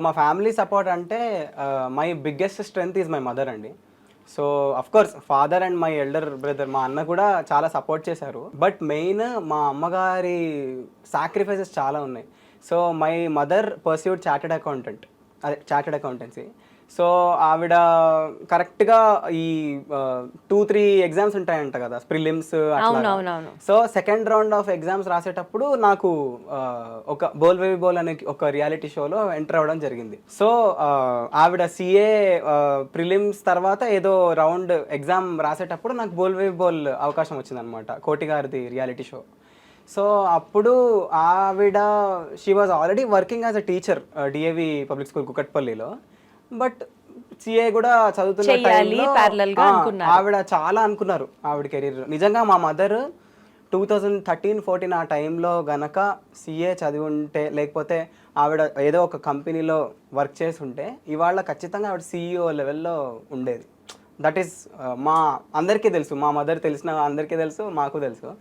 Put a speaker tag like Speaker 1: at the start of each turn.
Speaker 1: మా family support అంటే my biggest strength is my mother అండి. So course father and my elder brother మా అన్న కూడా చాలా సపోర్ట్ చేశారు. బట్ మెయిన్ మా అమ్మగారి సాక్రిఫైసెస్ చాలా ఉన్నాయి. So my mother pursued chartered accountancy. So ఆవిడ కరెక్ట్గా ఈ 2-3 ఎగ్జామ్స్ ఉంటాయంట కదా, ప్రిలిమ్స్ అట్లా.
Speaker 2: అవునవునవును.
Speaker 1: So second round of exams రాసేటప్పుడు నాకు ఒక బోల్ బేబీ బోల్ అనే ఒక రియాలిటీ షోలో ఎంటర్ అవ్వడం జరిగింది. సో ఆవిడ సిఏ ప్రిలిమ్స్ తర్వాత ఏదో రౌండ్ ఎగ్జామ్ రాసేటప్పుడు నాకు బోల్ బేబీ బోల్ అవకాశం వచ్చిందనమాట, కోటి గారిది రియాలిటీ షో. సో అప్పుడు ఆవిడ she was already working as a teacher DAV public school కుకట్పల్లిలో. బట్ సిఏ కూడా చదువుతున్న
Speaker 2: చెయ్యాలి,
Speaker 1: టైంలో
Speaker 2: parallel గా అనుకున్నారు.
Speaker 1: ఆవిడ చాలా అనుకున్నారు ఆవిడ కెరీర్. నిజంగా మా మదర్ 2013-14 ఆ టైంలో గనక సిఏ చదివి ఉంటే, లేకపోతే ఆవిడ ఏదో ఒక కంపెనీలో వర్క్ చేసి ఉంటే ఇవాళ ఖచ్చితంగా ఆవిడ సిఇఓ లెవెల్లో ఉండేది. దట్ ఈస్ మా అందరికీ తెలుసు, మా మదర్ తెలిసిన అందరికీ తెలుసు, మాకు తెలుసు.